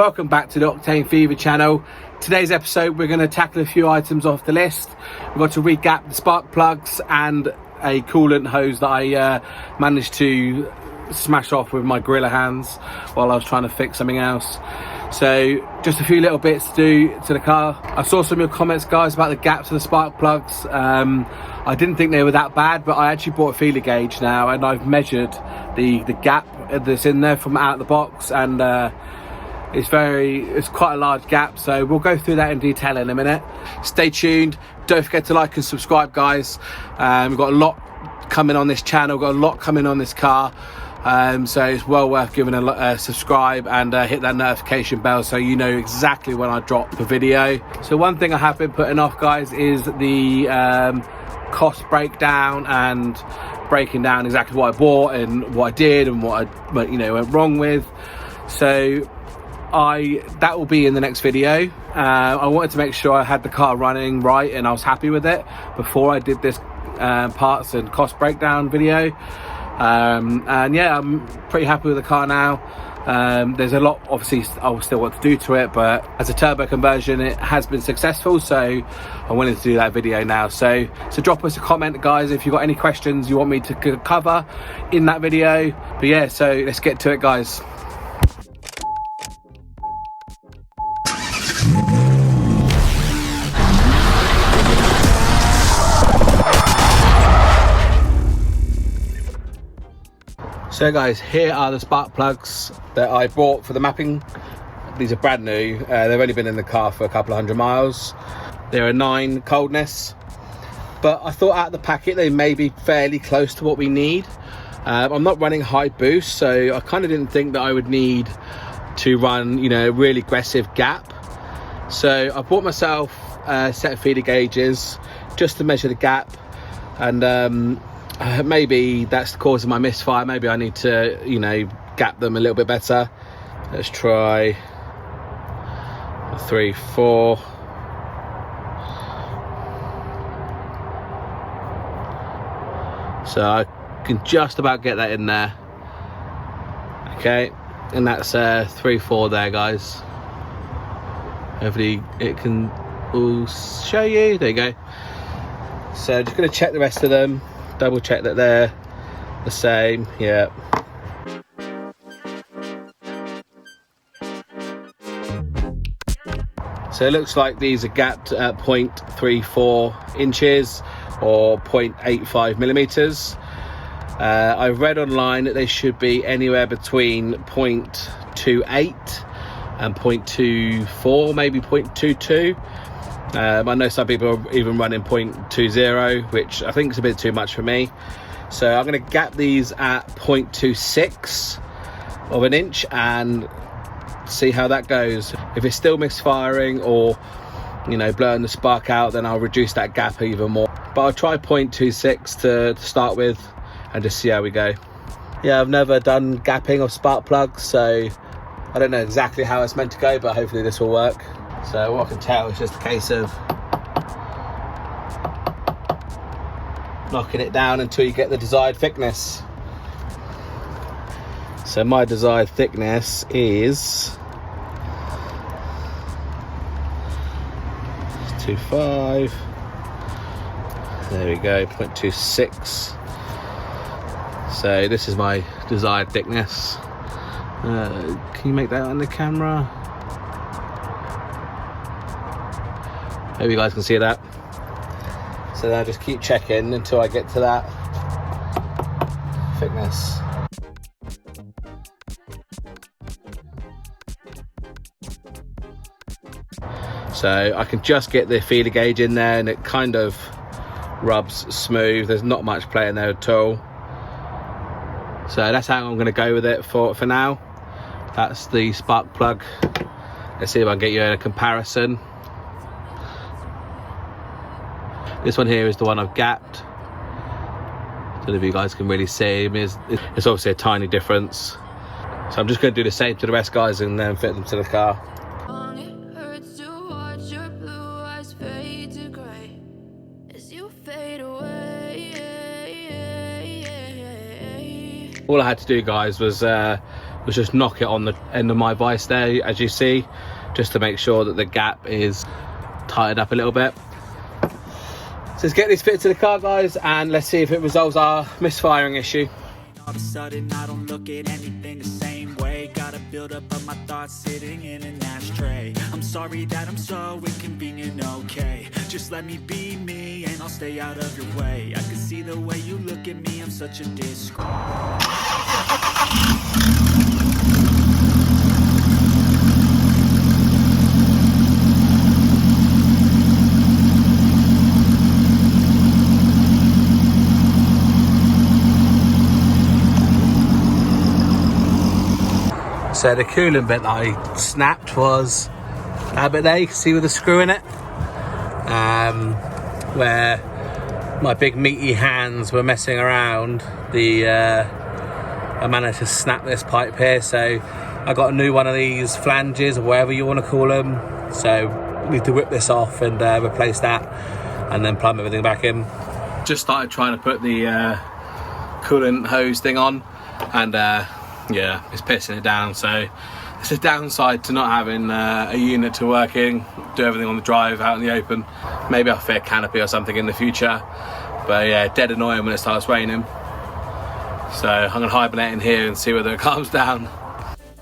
Welcome back to the Octane Fever channel. Today's episode we're going to tackle a few items off the list. We've got to recap the spark plugs and a coolant hose that I managed to smash off with my gorilla hands while I was trying to fix something else. So just a few little bits to do to the car. I saw some of your comments, guys, about the gaps of the spark plugs. I didn't think they were that bad, but I actually bought a feeler gauge now and I've measured the gap that's in there from out the box, and it's quite a large gap, so we'll go through that in detail in a minute. Stay tuned. Don't forget to like and subscribe, guys. We've got a lot coming on this channel, got a lot coming on this car, so it's well worth giving a subscribe and hit that notification bell so you know exactly when I drop the video. So one thing I have been putting off, guys, is the cost breakdown and breaking down exactly what I bought and what I did and what I went wrong with. So that will be in the next video. I wanted to make sure I had the car running right and I was happy with it before I did this parts and cost breakdown video, and yeah, I'm pretty happy with the car now. There's a lot obviously I still want to do to it, but as a turbo conversion it has been successful, so I wanted to do that video now. So drop us a comment, guys, if you've got any questions you want me to cover in that video. But yeah, so let's get to it, guys. So guys, here are the spark plugs that I bought for the mapping. These are brand new. They've only been in the car for a couple of 100 miles. They're a 9 coldness, but I thought out of the packet they may be fairly close to what we need. I'm not running high boost, so I kind of didn't think that I would need to run, a really aggressive gap. So I bought myself a set of feeder gauges just to measure the gap, and maybe that's the cause of my misfire. Maybe I need to, gap them a little bit better. Let's try 3, 4. So I can just about get that in there. Okay, and that's 3, 4 there, guys. Hopefully it can all show you. There you go. So just going to check the rest of them. Double check that they're the same. Yeah. So it looks like these are gapped at 0.34 inches or 0.85 millimeters. I've read online that they should be anywhere between 0.28 and 0.24, maybe 0.22. I know some people are even running 0.20, which I think is a bit too much for me. So I'm going to gap these at 0.26 of an inch and see how that goes. If it's still misfiring or, blowing the spark out, then I'll reduce that gap even more. But I'll try 0.26 to start with and just see how we go. Yeah, I've never done gapping of spark plugs, so I don't know exactly how it's meant to go, but hopefully this will work. So what I can tell is just a case of knocking it down until you get the desired thickness. So my desired thickness is 2.5. There we go, 0.26. So this is my desired thickness. Can you make that on the camera? Hope you guys can see that. So then I just keep checking until I get to that thickness. So I can just get the feeder gauge in there and it kind of rubs smooth. There's not much play in there at all. So that's how I'm going to go with it for now. That's the spark plug. Let's see if I can get you a comparison. This one here is the one I've gapped. I don't know if you guys can really see. It's obviously a tiny difference. So I'm just going to do the same to the rest, guys, and then fit them to the car. All I had to do, guys, was was just knock it on the end of my vise there, as you see, just to make sure that the gap is tightened up a little bit. So let's get this fitted to the car, guys, and let's see if it resolves our misfiring issue. All of a sudden I don't look at anything the same way. Gotta build up of my thoughts sitting in an ashtray. I'm sorry that I'm so inconvenient, okay. Just let me be me and I'll stay out of your way. I can see the way you look at me, I'm such a disgrace. So the coolant bit that I snapped was that bit there, you can see with the screw in it, where my big meaty hands were messing around. I managed to snap this pipe here, so I got a new one of these flanges, or whatever you want to call them. So I need to whip this off and replace that, and then plumb everything back in. Just started trying to put the coolant hose thing on, and yeah, it's pissing it down. So it's a downside to not having a unit to work in, do everything on the drive out in the open. Maybe I'll fit a canopy or something in the future, but yeah, dead annoying when it starts raining. So I'm gonna hibernate in here and see whether it calms down.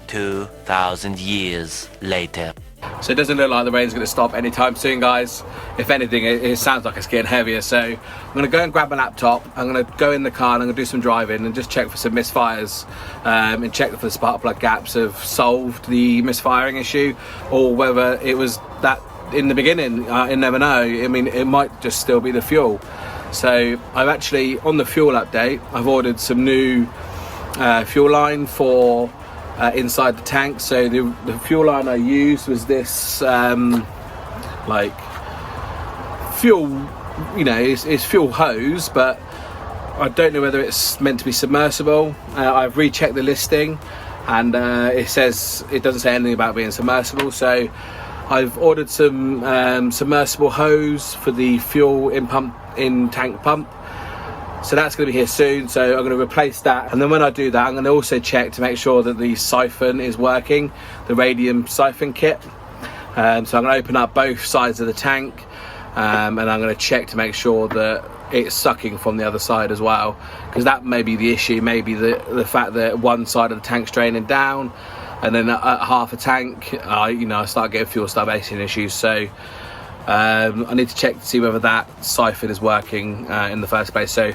2,000 years later. So it doesn't look like the rain's going to stop anytime soon, guys. If anything, it sounds like it's getting heavier. So I'm going to go and grab my laptop. I'm going to go in the car and I'm going to do some driving and just check for some misfires, and check if the spark plug gaps have solved the misfiring issue, or whether it was that in the beginning. You never know. I mean, it might just still be the fuel. So I've actually, on the fuel update, I've ordered some new fuel line for inside the tank. So the fuel line I used was this like fuel, you know, it's fuel hose, but I don't know whether it's meant to be submersible. I've rechecked the listing, and it doesn't say anything about being submersible. So I've ordered some submersible hose for the fuel in tank pump. So that's going to be here soon, so I'm going to replace that. And then when I do that, I'm going to also check to make sure that the siphon is working, the radium siphon kit. So I'm going to open up both sides of the tank, and I'm going to check to make sure that it's sucking from the other side as well, because that may be the issue. Maybe the fact that one side of the tank's draining down, and then at half a tank, I start getting fuel starvation issues. So I need to check to see whether that siphon is working in the first place. So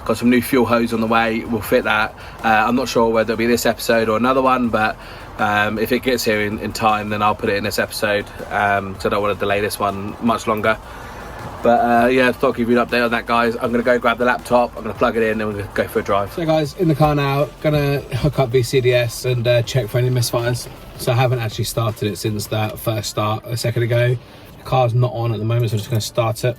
got some new fuel hose on the way, we'll fit that. I'm not sure whether it'll be this episode or another one, but if it gets here in time, then I'll put it in this episode, so I don't want to delay this one much longer. But yeah, I thought I'd give you an update on that, guys. I'm going to go grab the laptop, I'm going to plug it in, and we're going to go for a drive. So guys, in the car now, going to hook up VCDS and check for any misfires. So I haven't actually started it since that first start a second ago. The car's not on at the moment, so I'm just going to start it.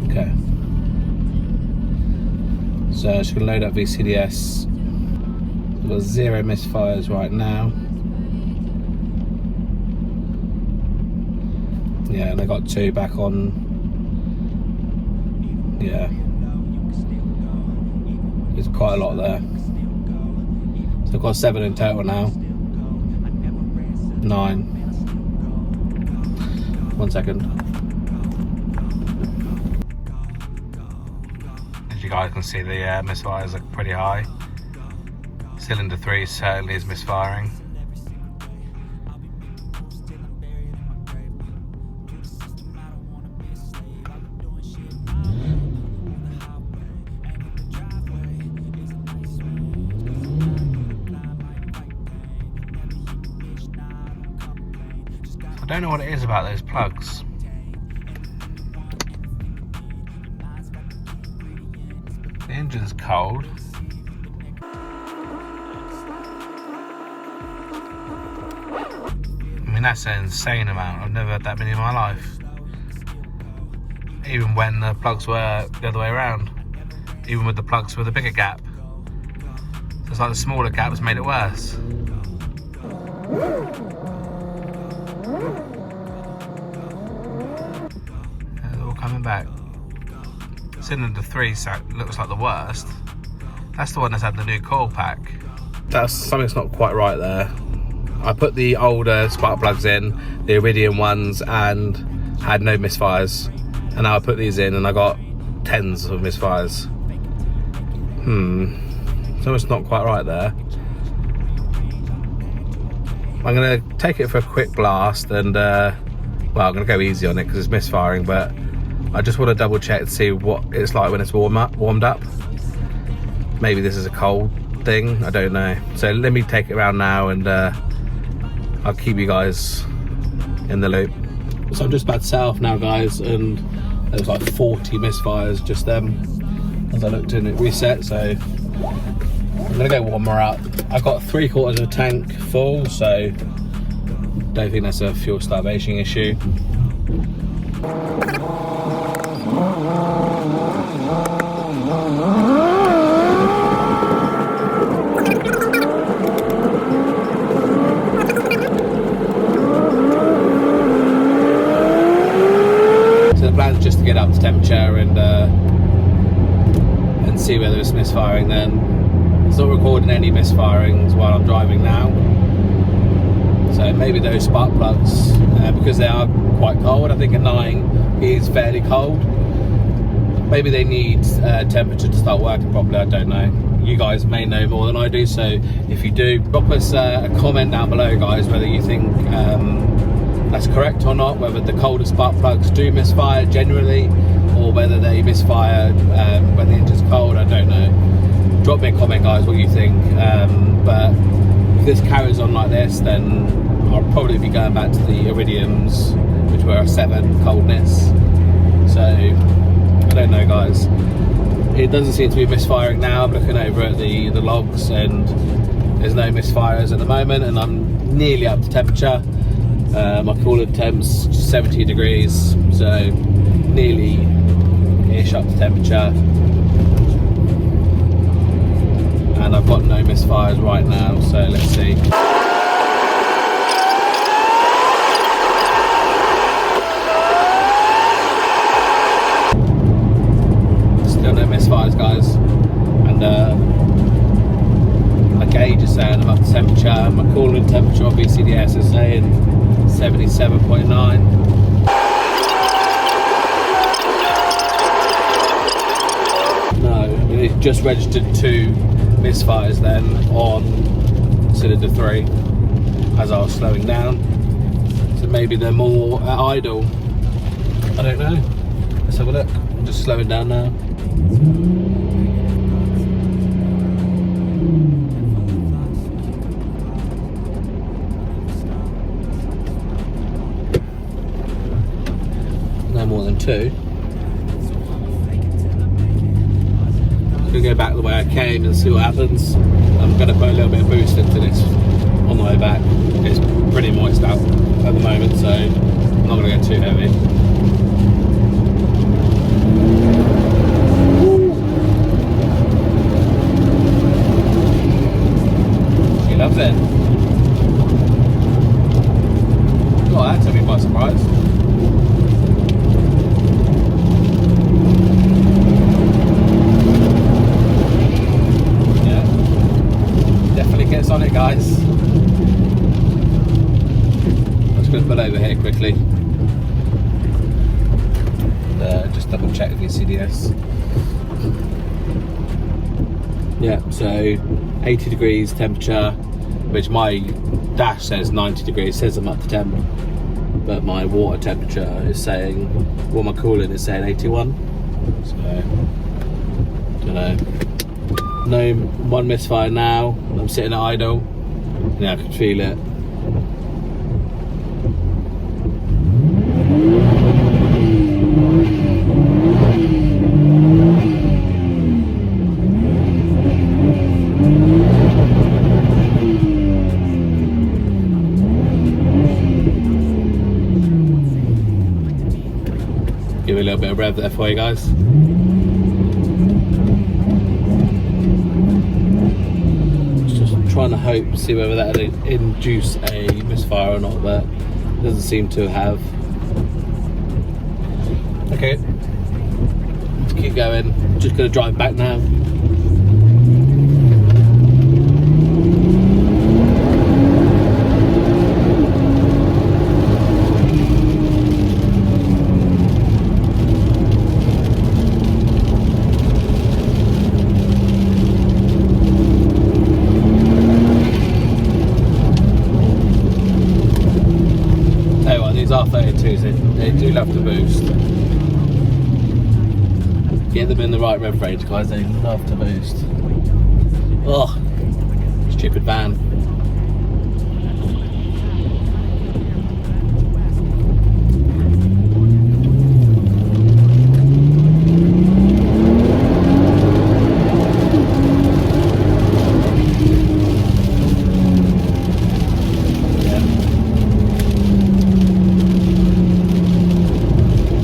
Okay. So I'm just going to load up VCDS. We've got 0 misfires right now. Yeah, and I got 2 back on. Yeah. There's quite a lot there. So I've got 7 in total now. 9. 1 second. As you guys can see, the misfires are pretty high. Cylinder 3 certainly is misfiring. I don't know what it is about those plugs. The engine's cold. I mean, that's an insane amount. I've never had that many in my life. Even when the plugs were the other way around. Even with the plugs with a bigger gap. So it's like the smaller gaps made it worse. coming back. Cylinder 3 looks like the worst. That's the one that's had the new coil pack. That's something's not quite right there. I put the older spark plugs in, the Iridium ones, and had no misfires. And now I put these in and I got tens of misfires. Something's not quite right there. I'm gonna take it for a quick blast and well, I'm gonna go easy on it because it's misfiring, but I just want to double check to see what it's like when it's warmed up. Maybe this is a cold thing, I don't know. So let me take it around now and I'll keep you guys in the loop. So I'm just about to set off now, guys, and there was like 40 misfires just then as I looked in it reset. So I'm gonna go warm her up. I've got 3/4 of a tank full, so don't think that's a fuel starvation issue. So the plan is just to get up to temperature and see whether it's misfiring then. It's not recording any misfirings while I'm driving now. So maybe those spark plugs, because they are quite cold, I think a 9 is fairly cold. Maybe they need temperature to start working properly, I don't know. You guys may know more than I do, so if you do, drop us a comment down below, guys, whether you think that's correct or not, whether the colder spark plugs do misfire generally, or whether they misfire when the engine's cold, I don't know. Drop me a comment, guys, what you think. But if this carries on like this, then I'll probably be going back to the Iridiums, which were a 7 coldness. So I don't know, guys. It doesn't seem to be misfiring now. I'm looking over at the logs and there's no misfires at the moment, and I'm nearly up to temperature. My coolant temp's 70 degrees, so nearly ish up to temperature. And I've got no misfires right now, so let's see. Still no misfires, guys. And my gauge is saying I'm up to temperature. My coolant temperature on VCDS is saying 77.9. No, it just registered 2 misfires then on cylinder 3 as I was slowing down, so maybe they're more at idle, I don't know. Let's have a look. I'm just slowing down now. No more than 2. Gonna go back the way I came and see what happens. I'm gonna put a little bit of boost into this on the way back. It's pretty moist out at the moment, so I'm not gonna go too heavy. She loves it. Oh, that took me by surprise. Gets on it, guys. I'm just going to pull over here quickly. Just double check the CDS. Yeah, so 80 degrees temperature, which my dash says 90 degrees, says I'm up to temp, but my water temperature is saying, well, my coolant is saying 81. So, don't know. No one misfire now. I'm sitting at idle. Yeah, I can feel it. Give it a little bit of rev there for you guys. Trying to hope, see whether that would induce a misfire or not, but it doesn't seem to have. Okay, keep going. Just gonna drive back now. These R32s, they do love to boost. Get them in the right rev range, guys, they love to boost. Oh, stupid van.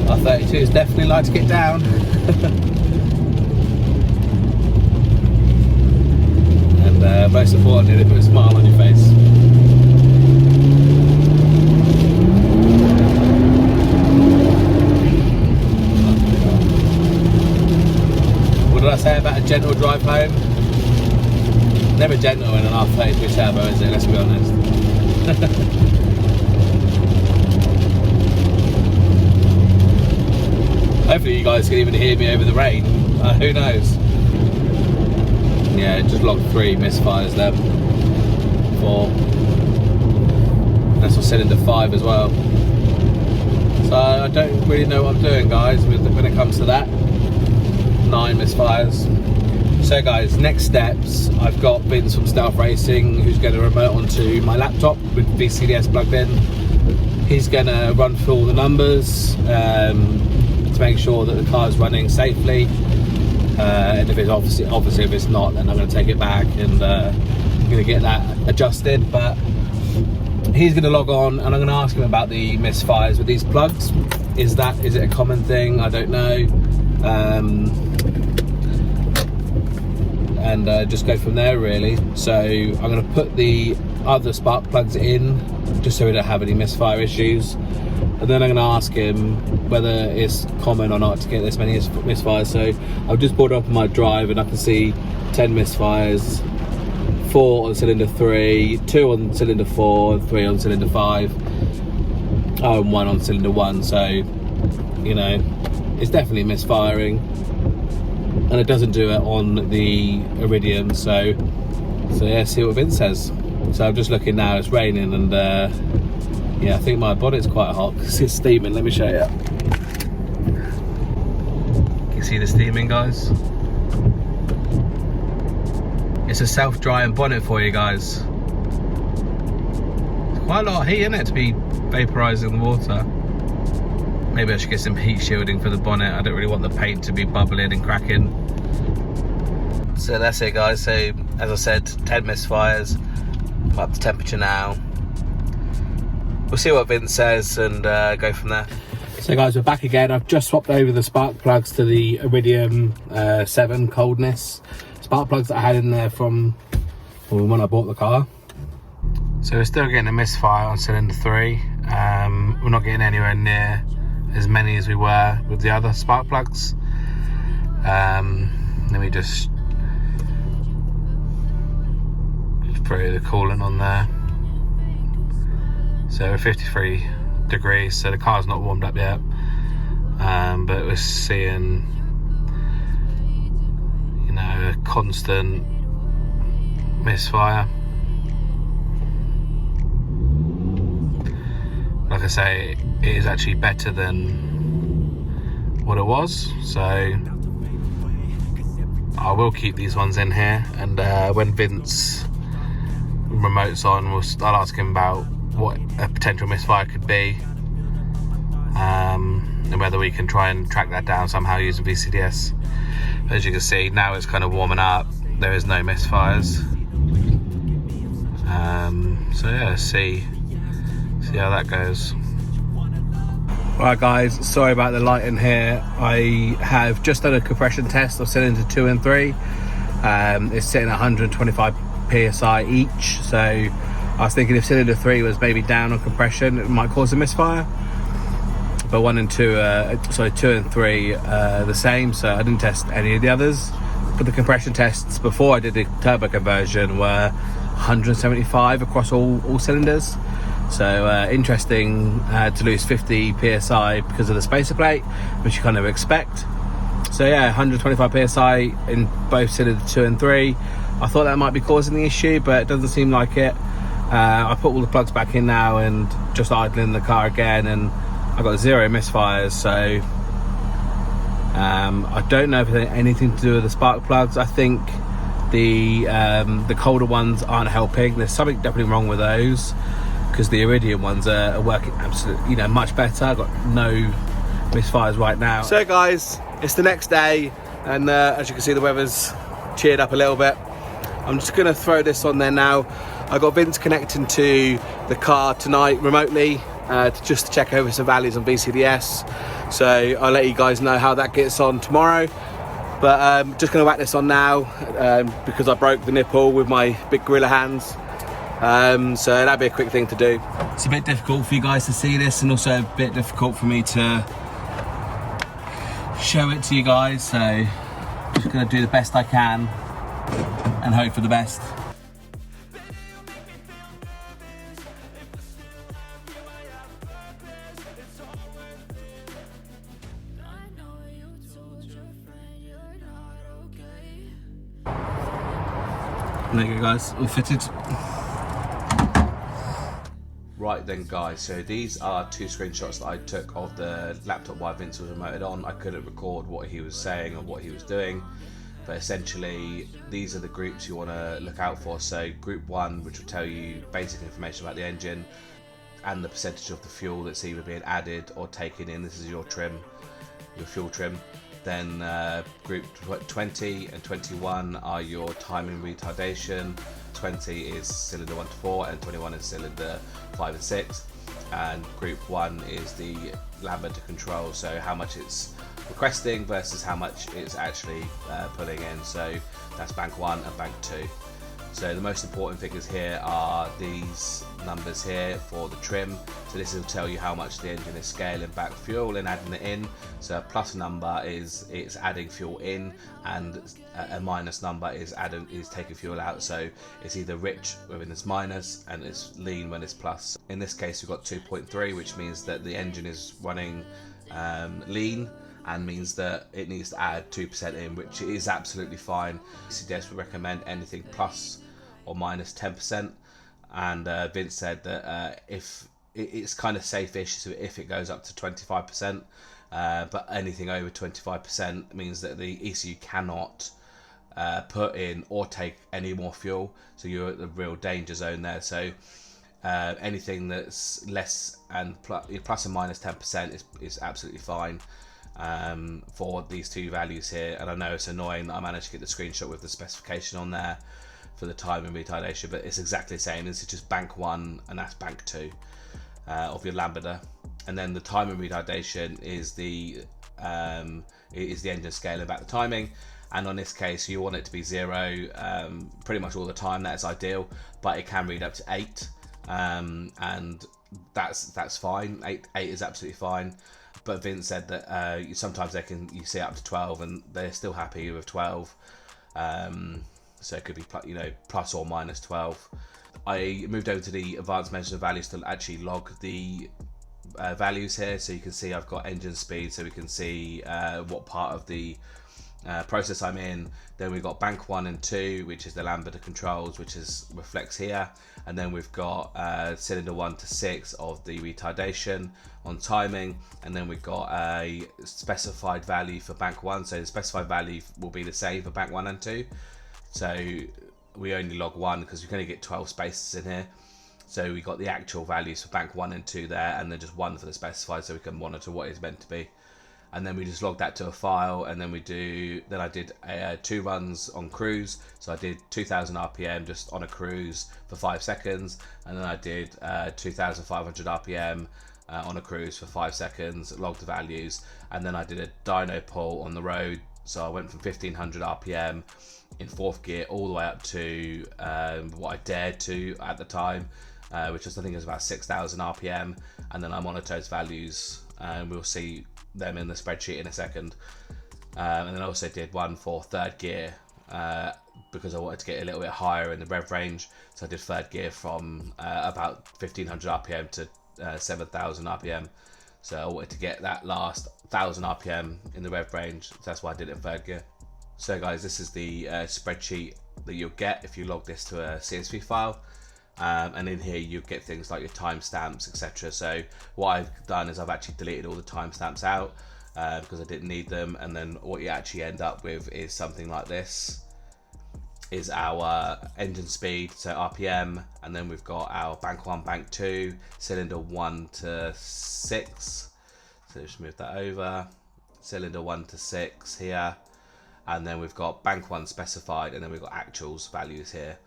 R32s definitely like to get down. And most importantly, they put a smile on your face. What did I say about a gentle drive home? Never gentle in an R32 turbo, is it? Let's be honest. Hopefully you guys can even hear me over the rain. Who knows? Yeah, just logged 3 misfires there. 4. That's on cylinder 5 as well. So I don't really know what I'm doing, guys, when it comes to that. 9 misfires. So guys, next steps, I've got Vince from Stealth Racing who's going to remote onto my laptop with VCDS plugged in. He's going to run through all the numbers to make sure that the car is running safely, and if it's obviously if it's not, then I'm going to take it back and I'm going to get that adjusted. But he's going to log on and I'm going to ask him about the misfires with these plugs. Is it a common thing? I don't know, and just go from there really. So I'm going to put the other spark plugs in just so we don't have any misfire issues. And then I'm going to ask him whether it's common or not to get this many misfires. So I've just brought up my drive and I can see 10 misfires, 4 on cylinder 3, 2 on cylinder 4, 3 on cylinder 5, and 1 on cylinder 1. So, you know, it's definitely misfiring. And it doesn't do it on the Iridium. So yeah, see what Vince says. So I'm just looking now, it's raining and yeah, I think my bonnet's quite hot because it's steaming. Let me show you. Can you see the steaming, guys? It's a self-drying bonnet for you guys. It's quite a lot of heat in it to be vaporising the water. Maybe I should get some heat shielding for the bonnet. I don't really want the paint to be bubbling and cracking. So that's it, guys. So as I said, 10 misfires. I'm up to temperature now. We'll see what Vince says and go from there. So guys, we're back again. I've just swapped over the spark plugs to the Iridium 7 coldness spark plugs that I had in there from when I bought the car. So we're still getting a misfire on cylinder 3. We're not getting anywhere near as many as we were with the other spark plugs. Let me just throw the coolant on there. So we're 53 degrees, so the car's not warmed up yet, but we're seeing, you know, a constant misfire. Like I say, it is actually better than what it was, so I will keep these ones in here, and when Vince remotes on, I'll ask him about what a potential misfire could be, and whether we can try and track that down somehow using VCDS. As you can see, now it's kind of warming up. There is no misfires. So yeah, let's see how that goes. Right guys, sorry about the light in here. I have just done a compression test of cylinder 2 and 3. It's sitting at 125 psi each, so I was thinking if cylinder 3 was maybe down on compression, it might cause a misfire. but 1 and 2, 2 and 3 the same, so I didn't test any of the others. But the compression tests before I did the turbo conversion were 175 across all cylinders. So interesting to lose 50 psi because of the spacer plate, which you kind of expect. So yeah, 125 psi in both cylinder 2 and 3. I thought that might be causing the issue, but it doesn't seem like it. I put all the plugs back in now and just idling the car again, and I got 0 misfires. So I don't know if it's anything to do with the spark plugs. I think the colder ones aren't helping. There's something definitely wrong with those, because the iridium ones are working absolutely, much better. I've got no misfires right now. So guys, it's the next day, and as you can see, the weather's cheered up a little bit. I'm just gonna throw this on there now. I got Vince connecting to the car tonight remotely just to check over some values on VCDS. So I'll let you guys know how that gets on tomorrow. But just gonna whack this on now because I broke the nipple with my big gorilla hands. So that'd be a quick thing to do. It's a bit difficult for you guys to see this, and also a bit difficult for me to show it to you guys, so just gonna do the best I can and hope for the best. There you go guys, all fitted. Right then guys, so these are 2 screenshots that I took of the laptop while Vince was remoted on. I couldn't record what he was saying or what he was doing, but essentially these are the groups you want to look out for. So group 1, which will tell you basic information about the engine and the percentage of the fuel that's either being added or taken in. This is your trim, your fuel trim. Then group 20 and 21 are your timing retardation. 20 is cylinder 1 to 4 and 21 is cylinder 5 and 6. And group 1 is the lambda control, so how much it's requesting versus how much it's actually pulling in. So that's bank 1 and bank 2. So the most important figures here are these numbers here for the trim. So this will tell you how much the engine is scaling back fuel and adding it in. So a plus number is it's adding fuel in, and a minus number is taking fuel out. So it's either rich when it's minus and it's lean when it's plus. In this case we've got 2.3, which means that the engine is running lean, and means that it needs to add 2% in, which is absolutely fine. VCDS would recommend anything plus or minus 10%, and Vince said that if it's kind of safe-ish, so if it goes up to 25%, but anything over 25% means that the ECU cannot put in or take any more fuel, so you're at the real danger zone there. So anything that's less and plus and minus 10% is absolutely fine for these 2 values here. And I know it's annoying that I managed to get the screenshot with the specification on there for the time and retardation, but it's exactly the same. This is just bank 1 and that's bank 2 of your lambda. And then the time and retardation is the engine scaling back the timing, and on this case you want it to be 0 pretty much all the time. That's ideal, but it can read up to 8, and that's fine. 8 is absolutely fine. But Vince said that sometimes you see up to 12 and they're still happy with 12. So it could be plus or minus 12. I moved over to the advanced measures of values to actually log the values here, so you can see I've got engine speed, so we can see what part of the process I'm in. Then we've got bank 1 and 2, which is the lambda controls, which reflects here, and then we've got cylinder 1 to 6 of the retardation on timing, and then we've got a specified value for bank 1. So the specified value will be the same for bank 1 and 2. So we only log 1 because we can only get 12 spaces in here. So we got the actual values for bank 1 and 2 there, and then just 1 for the specified, so we can monitor what it's meant to be. And then we just log that to a file, and then I did 2 runs on cruise. So I did 2000 RPM just on a cruise for 5 seconds, and then I did 2500 RPM on a cruise for 5 seconds, logged the values, and then I did a dyno pull on the road. So I went from 1500 RPM in 4th gear all the way up to what I dared to at the time, which was, I think it was about 6000 RPM, and then I monitored those values and we'll see them in the spreadsheet in a second. And then I also did one for third gear because I wanted to get a little bit higher in the rev range. So I did third gear from about 1500 RPM to 7000 RPM. So I wanted to get that last 1000 RPM in the rev range. So that's why I did it in third gear. So guys, this is the spreadsheet that you'll get if you log this to a CSV file. And in here you get things like your timestamps, etc. So what I've done is I've actually deleted all the timestamps out because I didn't need them. And then what you actually end up with is something like this. Is our engine speed, so RPM, and then we've got our bank 1, bank 2, cylinder 1 to 6. So just move that over. Cylinder 1 to 6 here. And then we've got bank 1 specified, and then we've got actuals values here.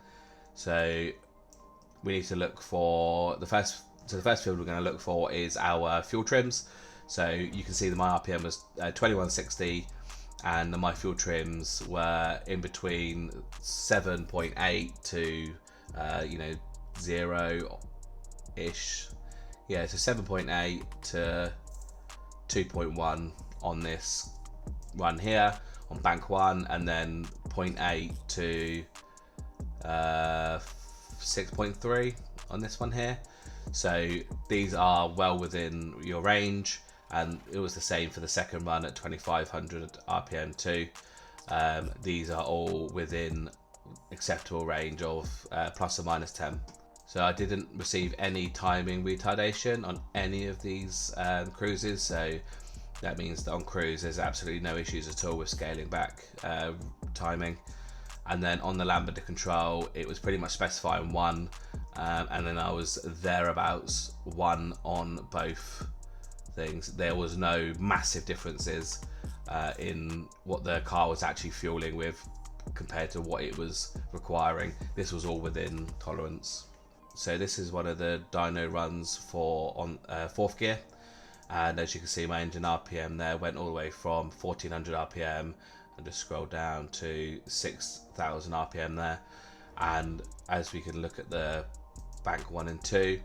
So we need to look for the first field we're going to look for is our fuel trims. So you can see that my RPM was 2160 and my fuel trims were in between 7.8 to 0-ish. Yeah, so 7.8 to 2.1 on this run here on bank 1, and then 0.8 to 6.3 on this one here. So these are well within your range, and it was the same for the second run at 2500 RPM too. These are all within acceptable range of plus or minus 10. So I didn't receive any timing retardation on any of these cruises, so that means that on cruise there's absolutely no issues at all with scaling back timing. And then on the lambda control, it was pretty much specifying 1, and then I was thereabouts 1 on both things. There was no massive differences in what the car was actually fueling with compared to what it was requiring. This was all within tolerance. So this is one of the dyno runs for on fourth gear, and as you can see, my engine RPM there went all the way from 1400 RPM and just scroll down to 6000 RPM there. And as we can look at the bank 1 and 2,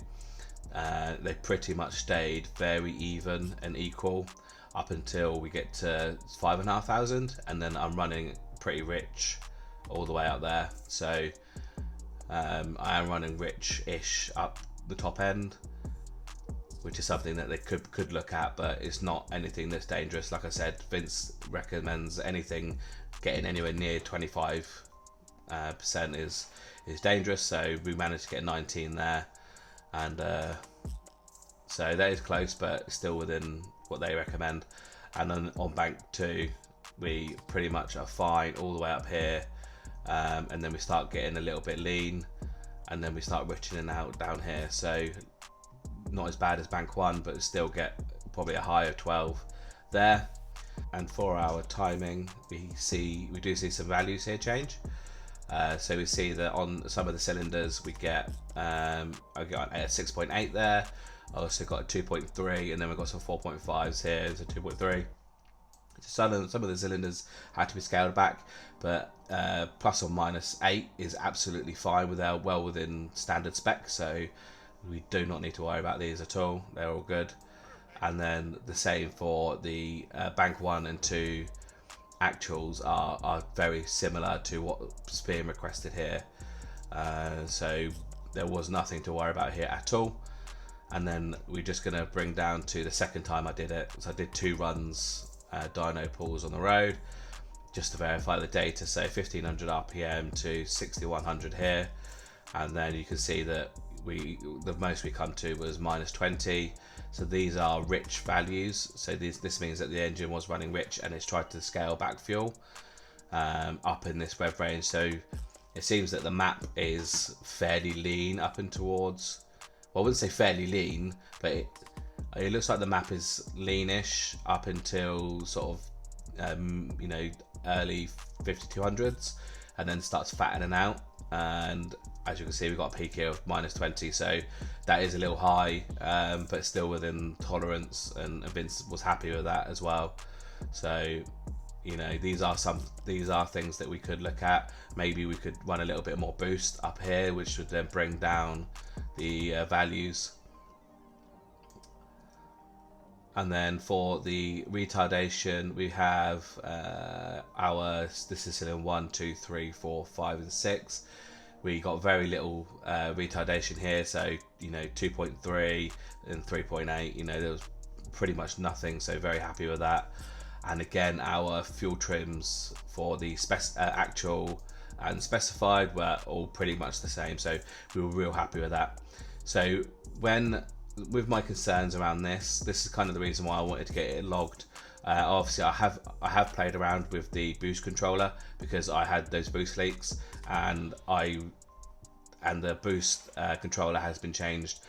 they pretty much stayed very even and equal up until we get to 5,500, and then I'm running pretty rich all the way up there. So I am running rich-ish up the top end, which is something that they could look at, but it's not anything that's dangerous. Like I said, Vince recommends anything getting anywhere near 25% is dangerous. So we managed to get 19 there, and so that is close, but still within what they recommend. And then on bank 2, we pretty much are fine all the way up here, and then we start getting a little bit lean, and then we start richening out down here. So not as bad as bank 1, but still get probably a high of 12 there. And for our timing, we do see some values here change. So we see that on some of the cylinders we get I got a 6.8 there. I also got a 2.3, and then we've got some 4.5s here, so 2.3. Some of the cylinders had to be scaled back, but plus or minus 8 is absolutely fine well within standard spec, so we do not need to worry about these at all. They're all good. And then the same for the bank 1 and 2 actuals are very similar to what's being requested here. So there was nothing to worry about here at all. And then we're just going to bring down to the second time I did it. So I did 2 runs, dyno pulls on the road, just to verify the data. So 1500 RPM to 6100 here. And then you can see that the most we come to was minus 20. So these are rich values. So this means that the engine was running rich and it's tried to scale back fuel up in this rev range. So it seems that the map is fairly lean up and towards, well, I wouldn't say fairly lean, but it looks like the map is leanish up until sort of early 5200s, and then starts fattening out. And as you can see, we've got a peak here of minus 20, so that is a little high, but still within tolerance, and Vince was happy with that as well. So these are things that we could look at. Maybe we could run a little bit more boost up here, which would then bring down the values. And then for the retardation, we have this is in 1, 2, 3, 4, 5, and 6. We got very little retardation here, so 2.3 and 3.8. There was pretty much nothing, so very happy with that. And again, our fuel trims for the actual and specified were all pretty much the same, so we were real happy with that. So with my concerns around this is kind of the reason why I wanted to get it logged. Obviously I have played around with the boost controller because I had those boost leaks, and the boost controller has been changed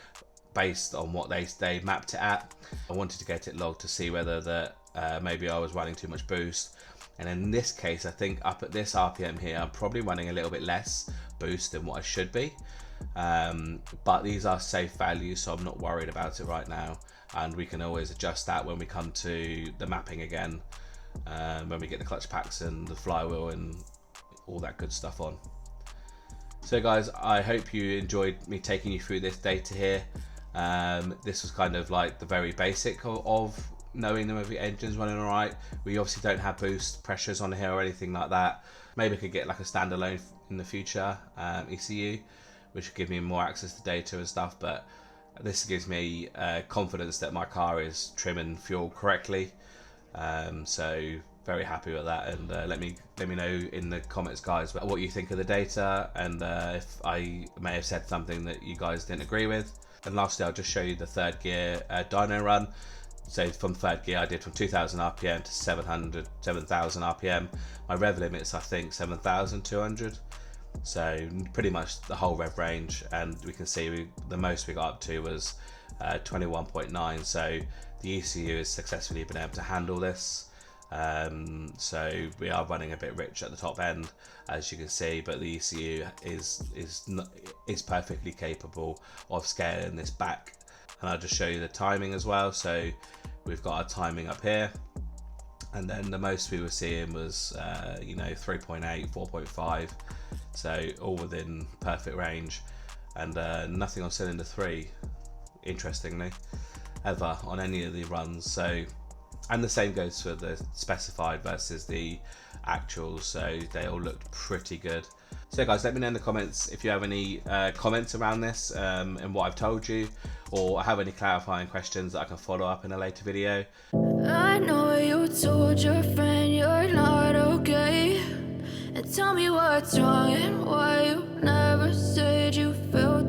based on what they mapped it at. I wanted to get it logged to see whether maybe I was running too much boost, and in this case I think up at this RPM here I'm probably running a little bit less boost than what I should be. But these are safe values, so I'm not worried about it right now, and we can always adjust that when we come to the mapping again, when we get the clutch packs and the flywheel and all that good stuff on. So guys, I hope you enjoyed me taking you through this data here. This was kind of like the very basic of knowing that the engine's running alright. We obviously don't have boost pressures on here or anything like that. Maybe I could get like a standalone in the future ECU, which would give me more access to data and stuff, but this gives me confidence that my car is trimming fuel correctly. So very happy with that, and let me know in the comments, guys, what you think of the data, and if I may have said something that you guys didn't agree with. And lastly, I'll just show you the third gear dyno run. So from third gear I did from 2000 RPM to 7,000 RPM. My rev limit's I think 7,200. So pretty much the whole rev range, and we can see the most we got up to was 21.9. So the ECU has successfully been able to handle this. So we are running a bit rich at the top end, as you can see, but the ECU is perfectly capable of scaling this back. And I'll just show you the timing as well. So we've got our timing up here, and then the most we were seeing was 3.8, 4.5, so all within perfect range, and nothing on cylinder 3, interestingly, ever on any of the runs. So, and the same goes for the specified versus the actuals, so they all looked pretty good. So guys, let me know in the comments if you have any comments around this and what I've told you, or have any clarifying questions that I can follow up in a later video. I know you told your friend you're not okay, and tell me what's wrong and why you never said you felt